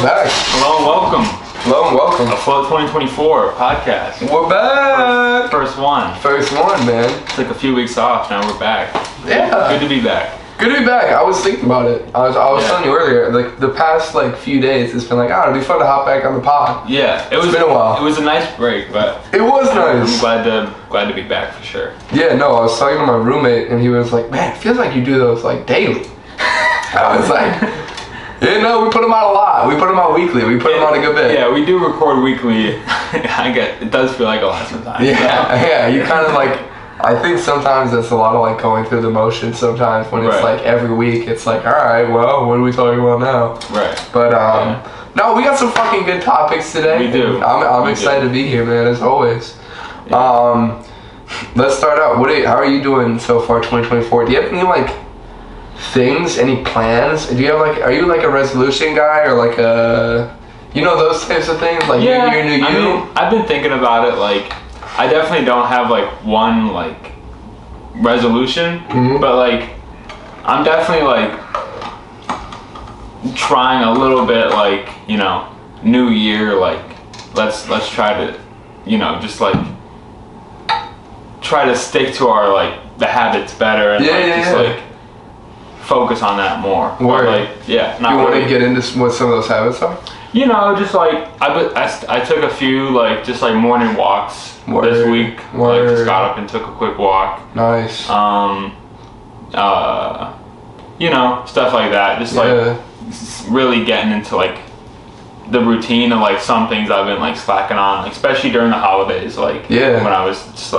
back. Hello and welcome. Hello and welcome. Afloat 2024 podcast. We're back. First one. First one, man. Took a few weeks off, now we're back. Yeah. Good to be back. Good to be back. I was thinking about it. I was telling you earlier, like the past few days, it's been like, it'd be fun to hop back on the pod. Yeah, It's been a while. It was a nice break, but It was nice. I'm glad to be back for sure. Yeah, no, I was talking to my roommate and he was like, man, it feels like you do those daily. I was like, yeah, no, we put them out a lot. We put them out weekly. We put them out a good bit. Yeah, we do record weekly. It does feel like a lot sometimes. Yeah, you kind of I think sometimes it's a lot of going through the motions sometimes when it's every week. It's like, all right, well, what are we talking about now? Right. But, no, we got some fucking good topics today. We do. I'm excited to be here, man, as always. Yeah. Let's start out. How are you doing so far, 2024? Do you have any, things, any plans? Do you have, are you, a resolution guy or, those types of things? New year, new you? I mean, I've been thinking about it, I definitely don't have, one, resolution, but, I'm definitely, trying a little bit, new year, let's try to, just, try to stick to our, the habits better and, focus on that more. Word. But, you want to get into what some of those habits are? Just I took a few morning walks this week. Just got up and took a quick walk. Nice. Stuff like that. Just really getting into the routine of some things I've been slacking on, especially during the holidays. When I was just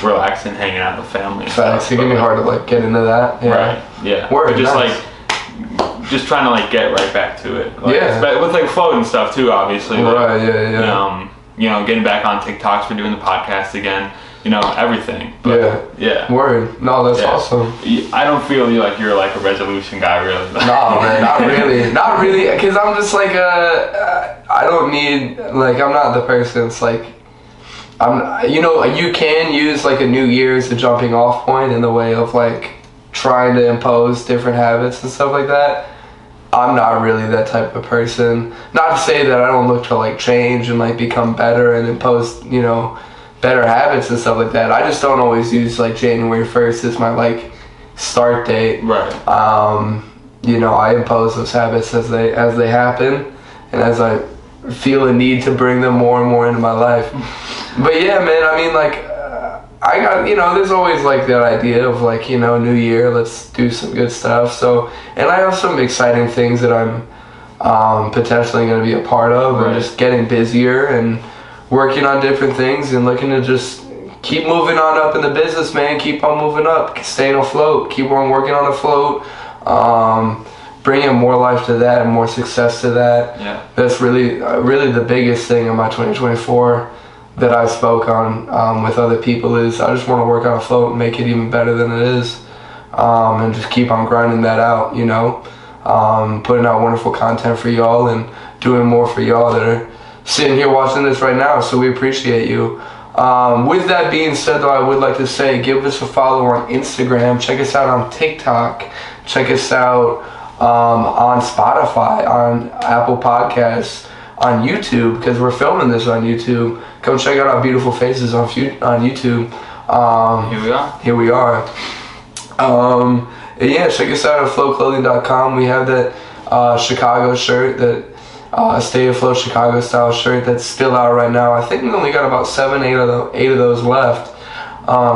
relaxing, hanging out with family. Facts. It can be hard to get into that. Yeah. Right. Yeah. Word. But just nice. Just trying to get right back to it. With floating stuff too, obviously. Right. Yeah. Getting back on TikToks for doing the podcast again. Everything. But, yeah. Word. No, that's awesome. I don't feel you're a resolution guy, really. No, man, not really. Not really, because I'm just I don't need, I'm not the person that's you can use a new year as a jumping off point in the way of trying to impose different habits and stuff like that. I'm not really that type of person. Not to say that I don't look to change and become better and impose, better habits and stuff like that. I just don't always use January 1st as my start date. Right. I impose those habits as they happen and as I feel a need to bring them more and more into my life. But yeah, man, I mean I got, there's always that idea of new year, let's do some good stuff. So, and I have some exciting things that I'm potentially going to be a part of, and just getting busier and working on different things and looking to just keep moving on up in the business, man. Keep on moving up, staying afloat, keep on working on afloat, bringing more life to that and more success to that. Yeah. That's really the biggest thing in my 2024 that I spoke on with other people is I just want to work on afloat and make it even better than it is, and just keep on grinding that out, putting out wonderful content for y'all and doing more for y'all that are sitting here watching this right now, so we appreciate you. With that being said, though, I would like to say give us a follow on Instagram, check us out on TikTok, check us out on Spotify, on Apple Podcasts, on YouTube, because we're filming this on YouTube. Come check out our beautiful faces on YouTube. Here we are. And yeah, check us out at flowclothing.com. We have that Chicago shirt, that Stay Afloat Chicago style shirt that's still out right now. I think we only got about 8 of those left.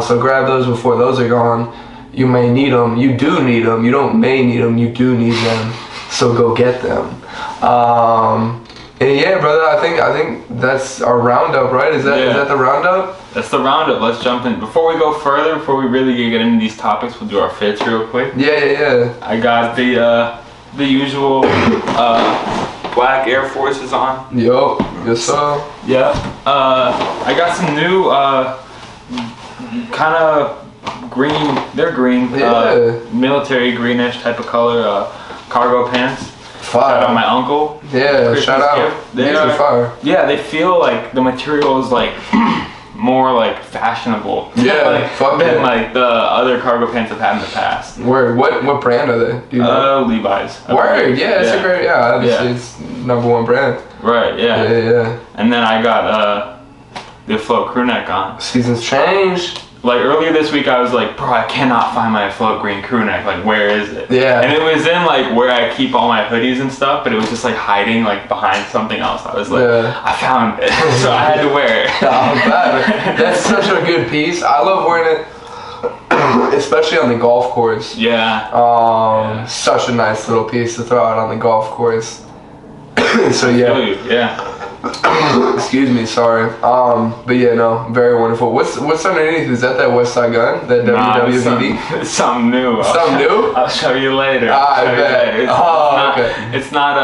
So grab those before those are gone. You may need them. You do need them. You don't may need them. You do need them. So go get them. And yeah, brother, I think that's our roundup, right? Is that the roundup? That's the roundup. Let's jump in. Before we go further, before we really get into these topics, we'll do our fits real quick. Yeah. I got the usual black Air Forces on. Yo, yes sir. Yeah. I got some new kind of green. They're green. Military greenish type of color cargo pants. Fire. Shout out my uncle. Yeah, Christmas shout out. They are fire. Yeah, they feel the material is more like fashionable. Yeah, than like the other cargo pants I've had in the past. Word. What brand are they? Do you know? Levi's. Word. Yeah, it's a great. Yeah, obviously it's #1 brand. Right. Yeah. Yeah. And then I got the float crew neck on. Seasons change. Like earlier this week, I was like, bro, I cannot find my float green crew neck. Like, where is it? Yeah. And it was in like where I keep all my hoodies and stuff, but it was just like hiding like behind something else. I was like, I found it, so I had to wear it. I'm glad. That's such a good piece. I love wearing it, especially on the golf course. Yeah. Such a nice little piece to throw out on the golf course. So yeah. Excuse me, sorry. But yeah, no, very wonderful. What's underneath? Is that West Side Gun? That WWVD? It's something new. Something new? I'll show you later. I bet. Okay. It's not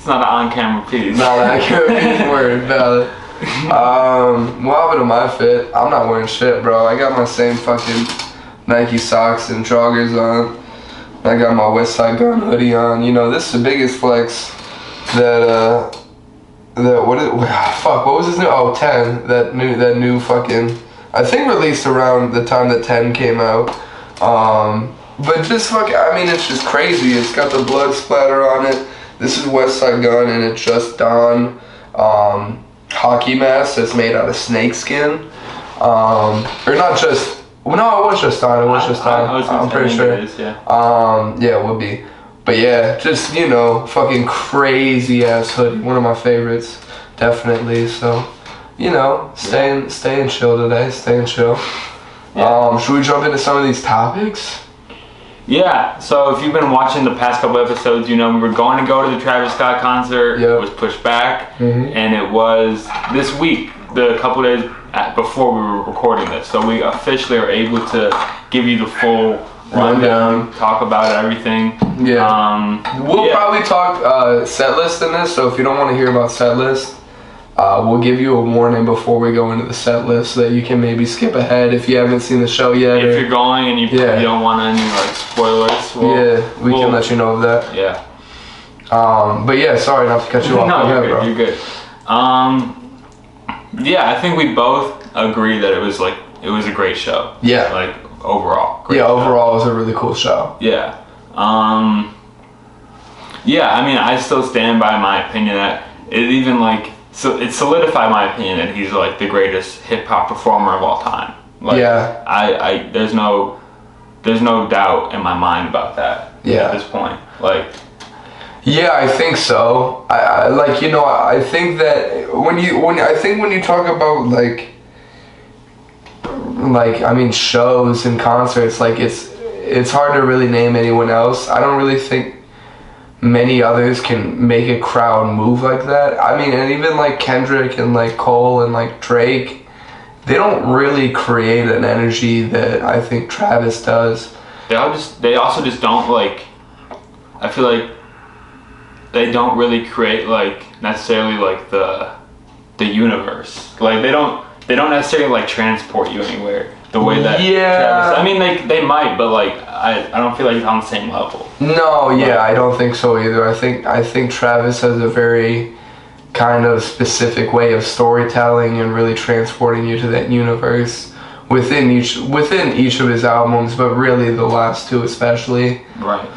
an on-camera piece. Not an on-camera piece. Word, valid. What happened to my fit? I'm not wearing shit, bro. I got my same fucking Nike socks and joggers on. I got my West Side Gun hoodie on. You know, this is the biggest flex that what was his new? 10. That new fucking, I think released around the time that 10 came out. But just I mean, it's just crazy. It's got the blood splatter on it. This is West Side Gun, and it's just Don hockey mask that's made out of snake skin. Or not just. Well, no, it was just Don. It was just Don. I'm pretty sure. It is, yeah. Yeah, it would be. But yeah, just, you know, fucking crazy ass hoodie. One of my favorites, definitely. So, you know, staying chill today. Staying chill. Yeah. Should we jump into some of these topics? Yeah. So if you've been watching the past couple episodes, you know we were going to go to the Travis Scott concert. Yep. It was pushed back, and it was this week, the couple days before we were recording this. So we officially are able to give you the full rundown, talk about everything. Yeah. We'll probably talk Setlist in this, so if you don't want to hear about Setlist, we'll give you a warning before we go into the Setlist so that you can maybe skip ahead if you haven't seen the show yet. If you're going and you don't want any like spoilers, we can let you know of that. Yeah. But yeah, sorry not to cut you off. No, you're good. Yeah, I think we both agree that it was a great show. Yeah. Like overall. Overall it was a really cool show. Yeah. Yeah, I mean, I still stand by my opinion that it solidified my opinion that he's like the greatest hip hop performer of all time. Like, I there's no doubt in my mind about that. At this point, like. Yeah, I think so. I like, you know, I think that when you talk about like I mean shows and concerts, like it's hard to really name anyone else. I don't really think many others can make a crowd move like that. I mean, and even like Kendrick and like Cole and like Drake, they don't really create an energy that I think Travis does. They also just don't like. I feel like they don't really create like necessarily like the universe. Like they don't necessarily like transport you anywhere the way that Travis. I mean, they might, but like I don't feel like it's on the same level. No, I don't think so either. I think Travis has a very kind of specific way of storytelling and really transporting you to that universe within each of his albums, but really the last two especially. Right.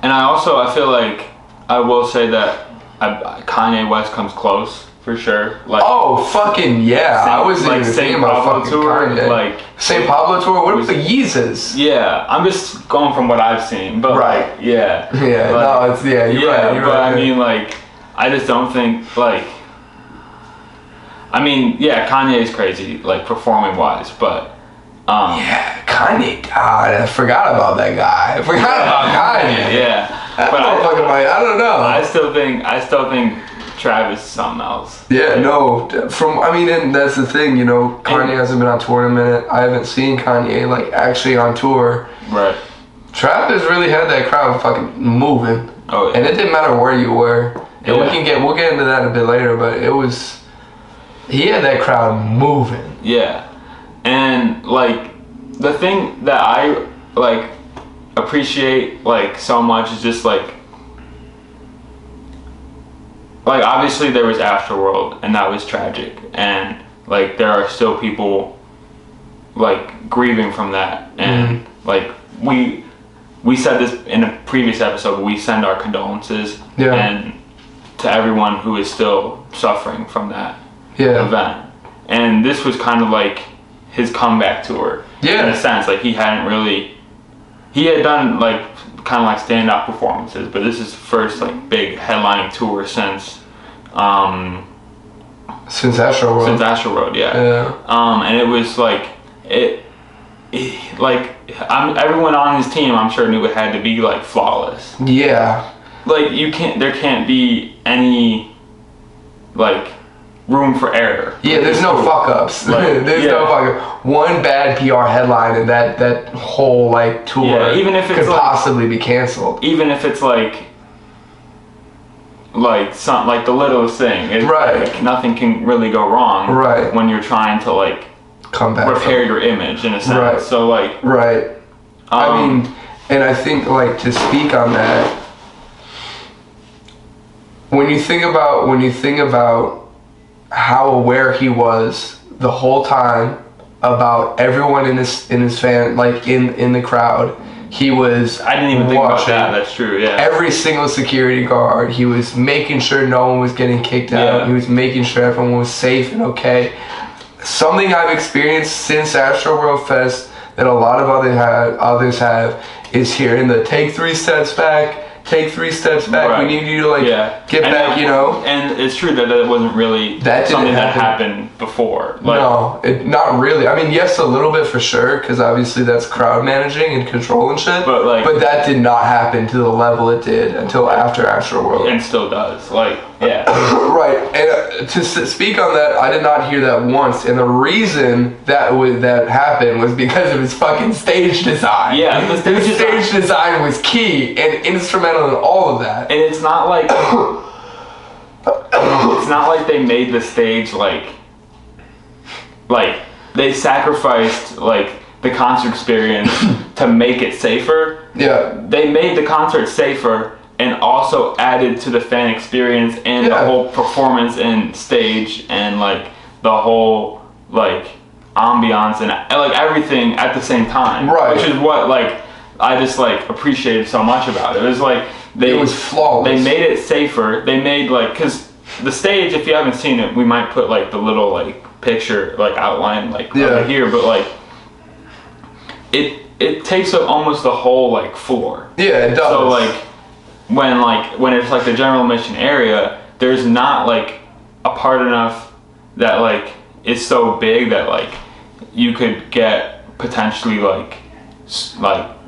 And I feel like I will say that Kanye West comes close for sure. Like, oh fucking yeah! I was like even thinking about fucking Kanye. Like St. Pablo tour. What about the Yeezys? Yeah, I'm just going from what I've seen, but right. Like, yeah. Yeah. Like, no, it's you're right. You're but right. I mean, like, I just don't think like. I mean, yeah, Kanye is crazy, like performing wise, but. Yeah, Kanye. God, I forgot about that guy. I forgot about Kanye. Yeah, but I don't know. I still think Travis is something else. Yeah, no. And that's the thing, you know. Kanye hasn't been on tour in a minute. I haven't seen Kanye like actually on tour. Right. Travis really had that crowd fucking moving. Oh yeah. And it didn't matter where you were. And we'll get into that a bit later, but he had that crowd moving. Yeah. And like the thing that I like appreciate like so much is just like like, obviously there was Afterworld, and that was tragic, and like there are still people like grieving from that, and like we said this in a previous episode, but we send our condolences and to everyone who is still suffering from that event. And this was kind of like his comeback tour in a sense. Like he had done like kind of like standout performances, but this is the first like big headlining tour since Astroworld. Since Astroworld, and it was like everyone on his team, I'm sure, knew it had to be like flawless. Yeah. Like there can't be any like room for error. Yeah, there's no fuck ups. Like, there's no fuck up. One bad PR headline and that whole like tour even if it's could possibly be canceled. Even if it's like something like the littlest thing. Like, nothing can really go wrong. Right. When you're trying to like come back, repair your image in a sense. Right. So like. Right. I mean, and I think like to speak on that. When you think about how aware he was the whole time about everyone in his fan, like in the crowd, he was. I didn't even think about that. That's true. Yeah. Every single security guard, he was making sure no one was getting kicked out. He was making sure everyone was safe and okay. Something I've experienced since Astroworld Fest that a lot of others have is hearing the take 3 steps back. Take 3 steps back. Right. We need you to get back. And it's true that wasn't really something that happened before. Like, no, not really. I mean, yes, a little bit for sure, because obviously that's crowd managing and control and shit. But that did not happen to the level it did until after Astroworld. And still does. Right. And to speak on that, I did not hear that once. And the reason that happened was because of his fucking stage design. Yeah, the stage design was key and instrumental in all of that. And it's not like they made the stage like they sacrificed like the concert experience to make it safer. Yeah. They made the concert safer and also added to the fan experience and the whole performance and stage and like the whole like ambiance and like everything at the same time. Right. Which is what like I just like appreciated so much about it. It was like it was flawless. They made it safer. They made like, because the stage, if you haven't seen it, we might put like the little like picture like outline like over here, but like it takes up almost the whole like floor. Yeah, it does. So like when it's like the general admission area, there's not like a part enough that like is so big that like you could get potentially like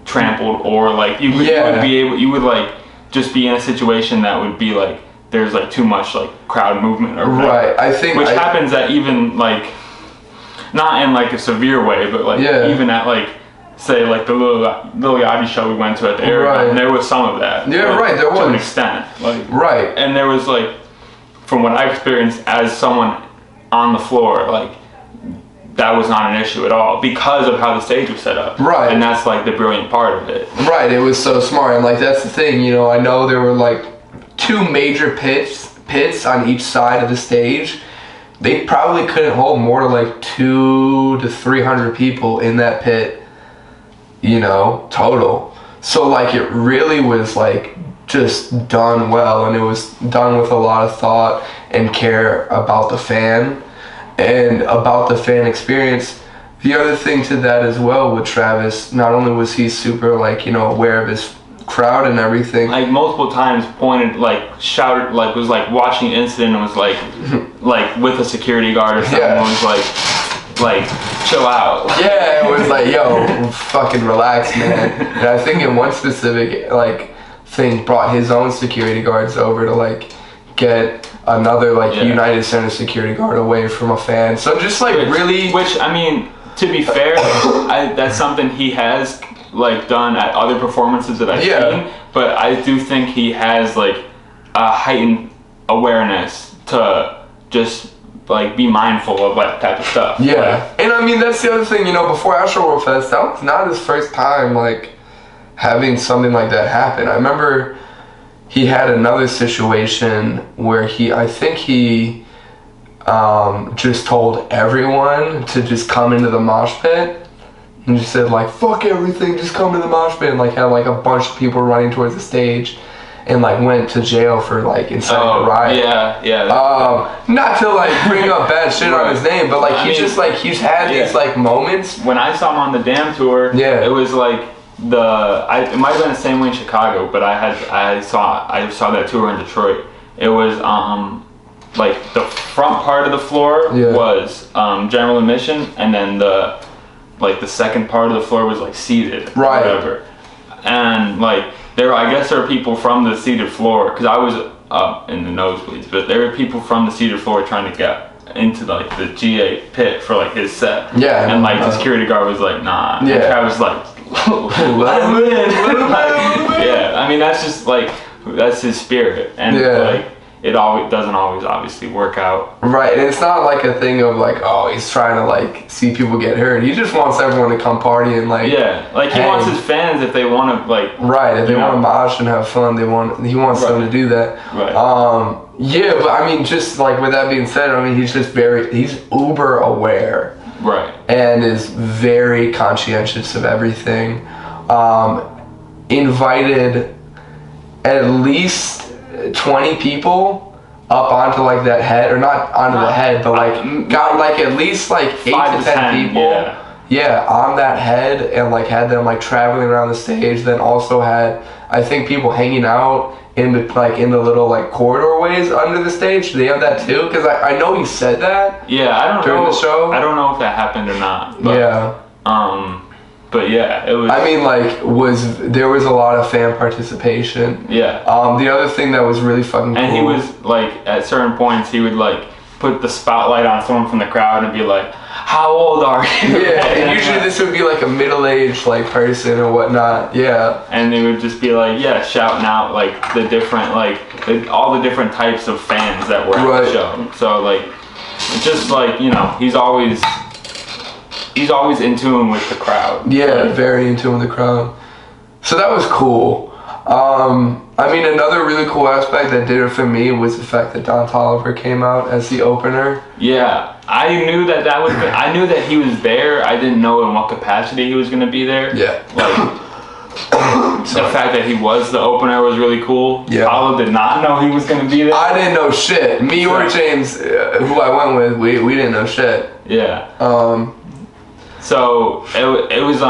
trampled or like you would like just be in a situation that would be like there's like too much like crowd movement or whatever. I think which happens at even like not in like a severe way, but like even at like say like the Lil Yachty show we went to at the area, and there was some of that. Yeah, there was to an extent. Like and there was like from what I experienced as someone on the floor, like that was not an issue at all because of how the stage was set up. Right. And that's like the brilliant part of it. Right, it was so smart. And like that's the thing, I know there were like 2 major pits on each side of the stage. They probably couldn't hold more than like 200 to 300 people in that pit, total. So like it really was like just done well, and it was done with a lot of thought and care about the fan and about the fan experience. The other thing to that as well with Travis, not only was he super like aware of his crowd and everything, like multiple times pointed, like shouted, like was like watching the incident and was like like with a security guard or something, was like chill out. Yeah, it was like, yo, fucking relax, man. And I think in one specific like thing brought his own security guards over to like get another like United Center security guard away from a fan. So just like which I mean, to be fair, that's something he has like done at other performances that I've seen, but I do think he has like a heightened awareness to just like be mindful of that type of stuff. And I mean that's the other thing, before Astroworld Fest, that was not his first time like having something like that happen. I remember he had another situation where I think he just told everyone to just come into the mosh pit, and just said like, fuck everything, just come to the mosh pit, and like had like a bunch of people running towards the stage, and like went to jail for like inciting a riot. Not to like bring up bad shit on his name, but like he's had these like moments. When I saw him on the Damn tour, it was like it might have been the same way in Chicago, but I saw that tour in Detroit. It was like the front part of the floor was general admission, and then the second part of the floor was like seated, or whatever. And like I guess there were people from the seated floor, because I was up in the nosebleeds, but there were people from the seated floor trying to get into like the GA pit for like his set. Yeah. And like the security guard was like, nah. Yeah. And I was like, let him in. Yeah. I mean, that's just like, that's his spirit. And like, it doesn't always obviously work out. Right, and it's not like a thing of like, oh, he's trying to like see people get hurt. He just wants everyone to come party and like like he wants his fans, if they want to like if they want to mosh and have fun, he wants them to do that. Right. But I mean, just like with that being said, I mean, he's uber aware. Right. And is very conscientious of everything. Invited at least 20 people up onto like that head, or not onto the head, but like got like at least like 8 to 10 people on that head, and like had them like traveling around the stage. Then also had, I think, people hanging out in the little like corridor ways under the stage. Do they have that too? Because I know he said that. Yeah, I don't know during the show. I don't know if that happened or not. But, But yeah, it was. I mean, like, there was a lot of fan participation. Yeah. The other thing that was really fucking cool. And he was like, at certain points, he would like put the spotlight on someone from the crowd and be like, "How old are you?" Yeah. And usually this would be like a middle-aged like person or whatnot. Yeah. And they would just be like, shouting out like the different all the different types of fans that were at the show. So like, just like, you know, he's always in tune with the crowd. Yeah, very in tune with the crowd. So that was cool. I mean, another really cool aspect that did it for me was the fact that Don Toliver came out as the opener. Yeah, I knew that I knew that he was there. I didn't know in what capacity he was going to be there. Yeah. Like, the fact that he was the opener was really cool. Yeah. Paolo did not know he was going to be there. I didn't know shit. Me or James, who I went with, we didn't know shit. Yeah. So it was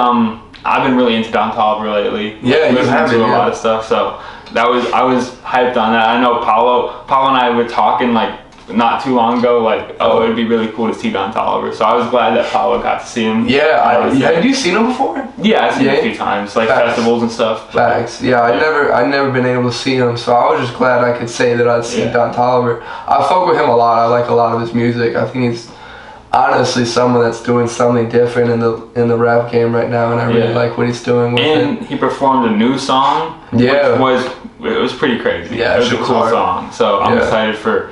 I've been really into Don Toliver lately. Yeah, you have been. A lot of stuff. So I was hyped on that. I know Paolo and I were talking like not too long ago, like, oh, it'd be really cool to see Don Toliver. So I was glad that Paolo got to see him. Yeah, have you seen him before? Yeah, I've seen him a few times, like festivals and stuff. Facts. Yeah, I'd never been able to see him, so I was just glad I could say that I'd seen Don Toliver. I fuck with him a lot. I like a lot of his music. I think he's honestly someone that's doing something different in the rap game right now, and I really like what he's doing with it. And he performed a new song, which was pretty crazy. Yeah, it was a cool song. So I'm excited for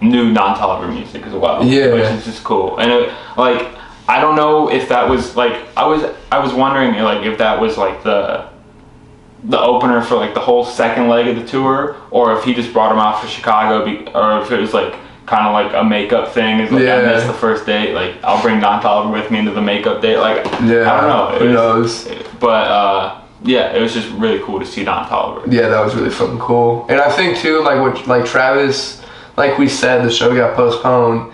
new Don Toliver music as well. Yeah, which is just cool. And I don't know if that was like, I was wondering like if that was like the opener for like the whole second leg of the tour, or if he just brought him out for Chicago, or if it was like kind of like a makeup thing. It's like, I missed the first date, like I'll bring Don Toliver with me into the makeup date. Like, I don't know. Who knows? But it was just really cool to see Don Toliver. Yeah, that was really fucking cool. And I think too, like Travis, like we said, the show got postponed.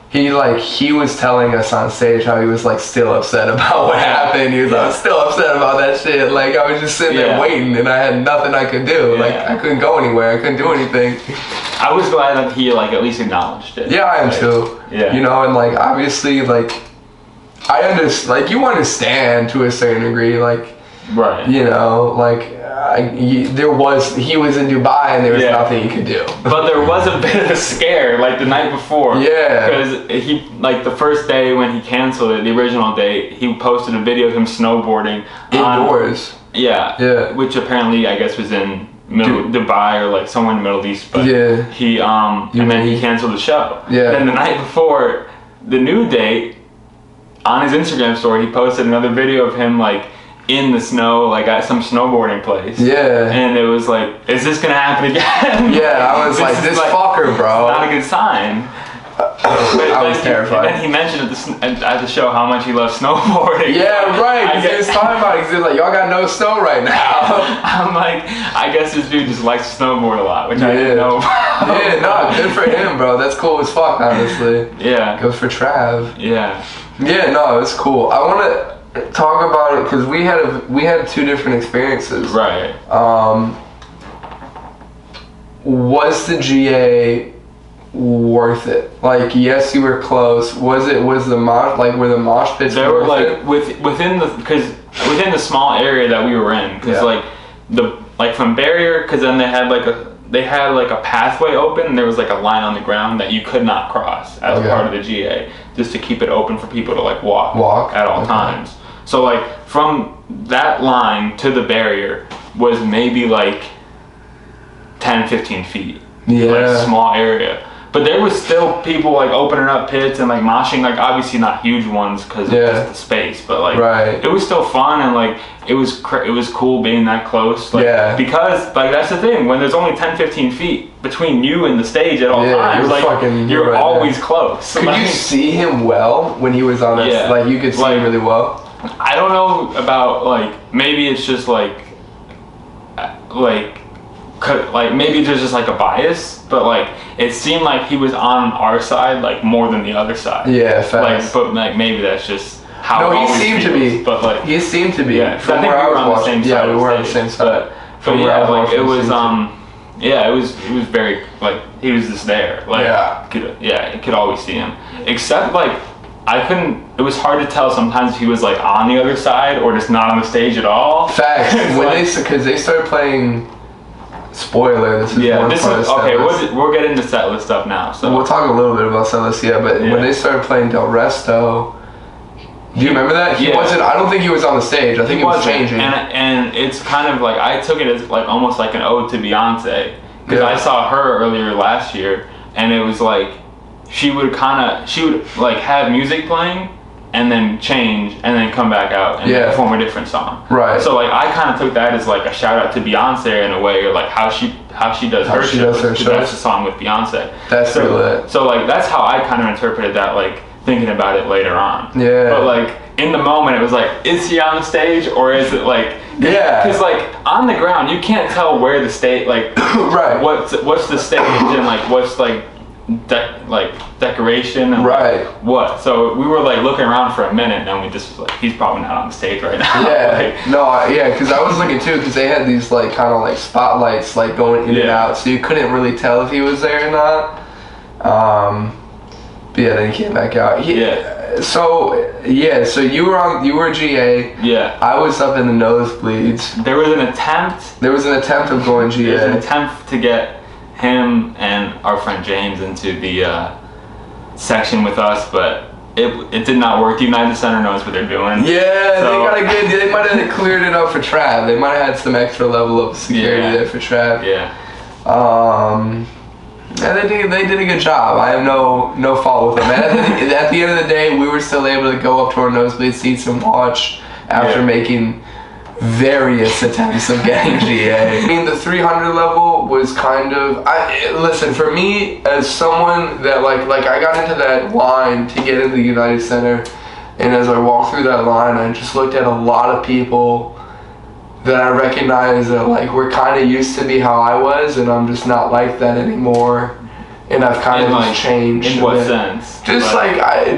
He was telling us on stage how he was like still upset about what happened. He was like, I was still upset about that shit. Like, I was just sitting there waiting, and I had nothing I could do. Like, I couldn't go anywhere. I couldn't do anything. I was glad that he like at least acknowledged it. Yeah, I am too. Yeah. You know, and like obviously like I understand. Like, you understand to a certain degree. Like, right. You know, like. He was in Dubai and there was nothing he could do. But there was a bit of a scare like the night before. Yeah. Because he, like the first day when he canceled it, the original date, he posted a video of him snowboarding indoors. Yeah. Which apparently I guess was in Dubai or like somewhere in the Middle East. But he and then he canceled the show. Yeah. Then the night before the new date, on his Instagram story, he posted another video of him like in the snow, like at some snowboarding place. Yeah. And it was like, is this gonna happen again? Yeah, I was like, this fucker, bro. Not a good sign. I was terrified. And then he mentioned at the show how much he loves snowboarding. Yeah, right. He was talking about it. He was like, y'all got no snow right now. I'm like, I guess this dude just likes to snowboard a lot, which I didn't know about. Yeah, no, good for him, bro. That's cool as fuck, honestly. Yeah. Goes for Trav. Yeah. Yeah, no, it's cool. I want to talk about it because we had two different experiences. Right. Was the GA worth it? Like, yes, you were close. Were the mosh pits? They were like within the small area that we were in, because like from barrier, because then they had like a pathway open, and there was like a line on the ground that you could not cross as part of the GA, just to keep it open for people to like walk at all times. So like from that line to the barrier was maybe like 10-15 feet. Yeah. Like small area. But there was still people like opening up pits and like moshing, like obviously not huge ones because of just the space, but like it was still fun, and like it was cool being that close. Like, because like that's the thing, when there's only 10-15 feet between you and the stage at all times, you're right always close. Could you see him well when he was on it? Like you could see him really well? I don't know about like, maybe it's just like maybe there's just like a bias, but like it seemed like he was on our side like more than the other side. Yeah, fast. But like maybe that's just how. No, he seemed to be. But like he seemed to be. Yeah, I think we were on the same side. Yeah, we were on the same side. But yeah, like it was it was very like he was just there. Like you could always see him. Except like it was hard to tell sometimes if he was like on the other side or just not on the stage at all. Facts. Because they started playing. Spoiler, this is one part of okay, we'll get into setlist stuff now. So we'll talk a little bit about setlist, but when they started playing Del Resto, do you remember that? He wasn't, I don't think he was on the stage. I think he was changing. And it's kind of like, I took it as like almost like an ode to Beyonce. Because I saw her earlier last year, and it was like, she would like have music playing, and then change, and then come back out and perform a different song. Right. So like I kind of took that as like a shout out to Beyonce in a way, or like how she does her show. That's the song with Beyonce. That's so lit. So like that's how I kind of interpreted that, like thinking about it later on. Yeah. But like in the moment, it was like, is he on the stage or is it like? Because like on the ground, you can't tell where the stage like. Right. What's the stage and like what's like. Decoration and what, so we were like looking around for a minute, and we just was like, he's probably not on stage right now. Because I was looking too, because they had these like kind of like spotlights like going in and out, so you couldn't really tell if he was there or not. But then he came back out. So you were GA. I was up in the nosebleeds. There was an attempt of going GA. There was an attempt to get him and our friend James into the section with us, but it did not work. The United Center knows what they're doing. Yeah, so they might have cleared it up for Trav. They might have had some extra level of security there for Trav. And they did a good job. I have no fault with them. At the end of the day, we were still able to go up to our nosebleed seats and watch after making various attempts of getting GA. I mean, the 300 level was kind of, listen, for me, as someone that like I got into that line to get into the United Center, and as I walked through that line, I just looked at a lot of people that I recognized that like were kind of used to be how I was, and I'm just not like that anymore. And I've kind of like, changed. In what sense? Just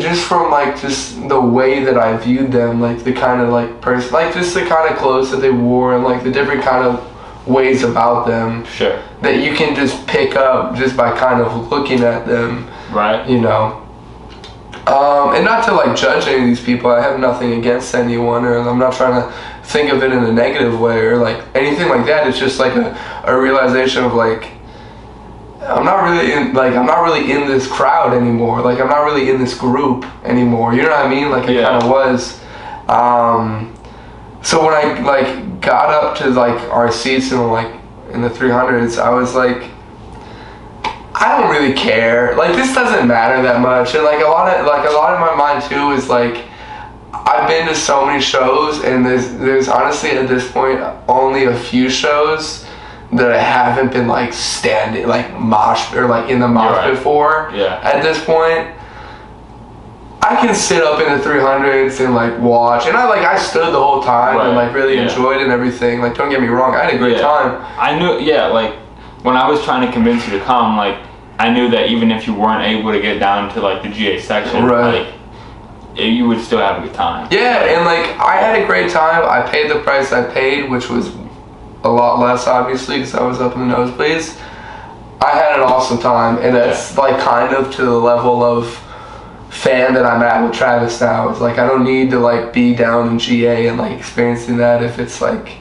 just from like just the way that I viewed them, like the kind of like person, like just the kind of clothes that they wore, and like the different kind of ways about them. Sure. That you can just pick up just by kind of looking at them. Right. You know. And not to like judge any of these people. I have nothing against anyone, or I'm not trying to think of it in a negative way or like anything like that. It's just like a realization of like, I'm not really in this crowd anymore. Like I'm not really in this group anymore. You know what I mean? Like I kind of was. So when I like got up to like our seats and like in the 300s, I was like, I don't really care. Like this doesn't matter that much. And like a lot of my mind too is like, I've been to so many shows, and there's honestly at this point only a few shows that I haven't been like standing, like mosh or like in the mosh pit for. Yeah. At this point, I can sit up in the 300s and like watch, and I stood the whole time and like really enjoyed it and everything. Like, don't get me wrong, I had a great time. I knew, like when I was trying to convince you to come, like I knew that even if you weren't able to get down to like the GA section, like you would still have a good time. Yeah, and like I had a great time. I paid the price I paid, which was a lot less obviously because I was up in the nosebleeds. I had an awesome time, and that's like kind of to the level of fan that I'm at with Travis now. It's like I don't need to like be down in GA and like experiencing that if it's like,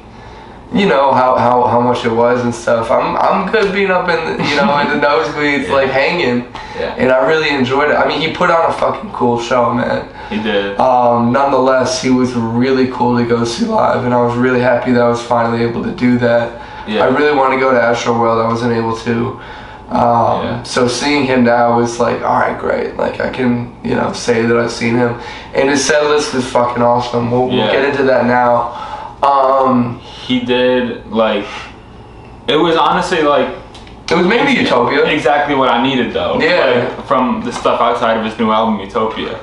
you know, how much it was and stuff. I'm good being up in the, you know, in the nosebleeds like hanging, and I really enjoyed it. I mean, he put on a fucking cool show, man. He did. Nonetheless, he was really cool to go see live, and I was really happy that I was finally able to do that. I really wanted to go to Astroworld. I wasn't able to. So seeing him now is like, all right, great. Like I can, you know, say that I've seen him, and his set list is fucking awesome. We'll get into that now. He did like, it was honestly like, it was mainly Utopia. Exactly what I needed though. Yeah. Like, from the stuff outside of his new album Utopia,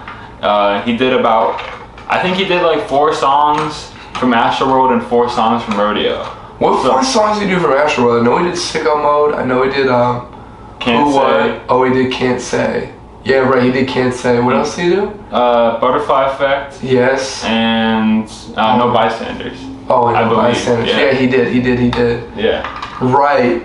he did about, I think he did like 4 songs from Astroworld and 4 songs from Rodeo. What 4 songs did he do from Astroworld? I know he did Sicko Mode. I know he did Can't Say. Oh, he did Can't Say. Yeah, right, he did Can't Say. What else did he do? Butterfly Effect. Yes. And No Bystanders. Oh, and No Bystanders. Yeah, he did. Yeah. Right.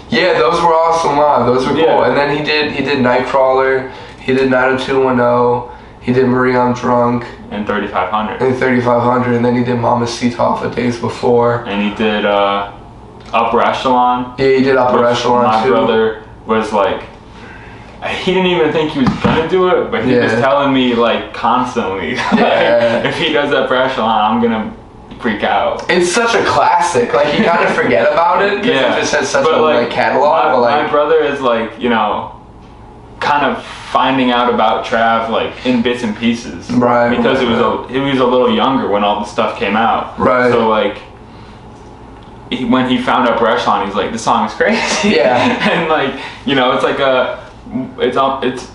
Yeah, those were awesome live. Those were cool. And then he did Nightcrawler. He did 90210. He did Marie I'm Drunk. And 3500. And 3500. And then he did Mamacita off of Days Before. And he did Upper Echelon. Yeah, he did Upper Echelon too. My brother was like, he didn't even think he was gonna do it, but he was telling me like constantly, like, if he does Upper Echelon, I'm gonna freak out. It's such a classic. Like you kind of forget about it because it just has such a like catalog. My brother is like, you know, kind of finding out about Trav like in bits and pieces, right? Because he was a little younger when all the stuff came out, right? So like, when he found Upper Echelon, he's like, this song is crazy. Yeah. And like, you know, it's like it's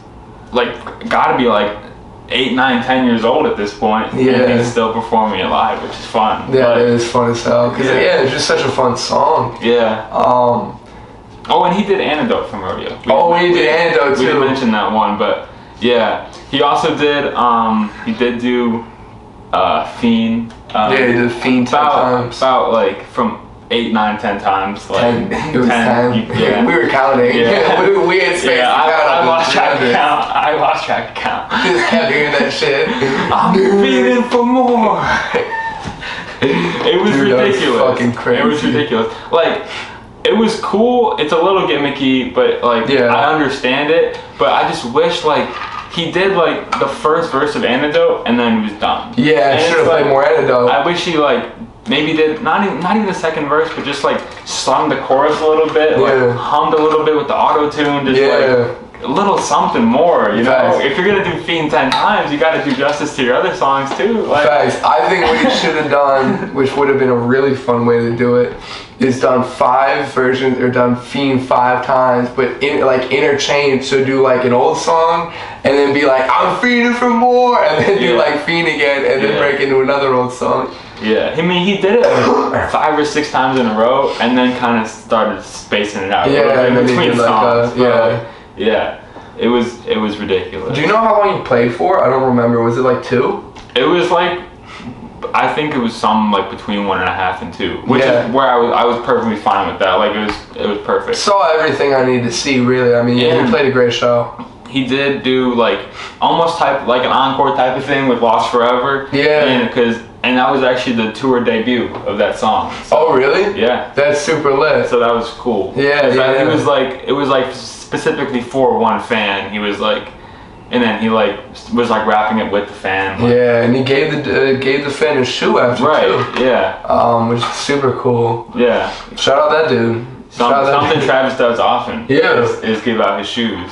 like gotta be like 8, 9, 10 years old at this point. Yeah. And he's still performing it live, which is fun. Yeah, it is fun as hell. Cause it's just such a fun song. Yeah. Oh, and he did Antidote from Rodeo. He did Antidote too. We didn't mention that one, but yeah, he also did. He did do Fiend. He did Fiend 10 times. About like from 8, 9, 10 times. Like 10. It was 10. Yeah. We were counting. Yeah. we had space to count. I lost track of count. I lost track of count. Just kept hearing that shit. I'm feeling for more. It was ridiculous. That was fucking crazy. It was ridiculous. Like, it was cool. It's a little gimmicky, but like, I understand it. But I just wish like he did like the first verse of Antidote and then he was done. Yeah, should have played more Antidote. I wish he like maybe did not even the second verse, but just like sung the chorus a little bit, like hummed a little bit with the auto tune, just like a little something more, you know. If you're gonna do Fiend 10 times, you gotta do justice to your other songs too. Like, I think what you should have done, which would have been a really fun way to do it, is done 5 versions or done Fiend 5 times, but like interchange. So do like an old song and then be like, I'm fiending for more, and then do like Fiend again and then break into another old song. Yeah, I mean, he did it 5 or 6 times in a row, and then kind of started spacing it out a little bit between songs. It was ridiculous. Do you know how long you played for? I don't remember. Was it like 2? It was like, I think it was some like between 1.5 and 2, which is where I was perfectly fine with that. Like it was perfect. Saw everything I needed to see, really. I mean, he played a great show. He did do like almost like an encore type of thing with Lost Forever. Yeah. And that was actually the tour debut of that song. So, oh really? Yeah. That's super lit. So that was cool. It was like specifically for one fan. He was like, and then he like was like rapping it with the fan. Like, and he gave the fan his shoe after too. Yeah. Which is super cool. Yeah. Shout out that dude. Something Travis does often. Is give out his shoes.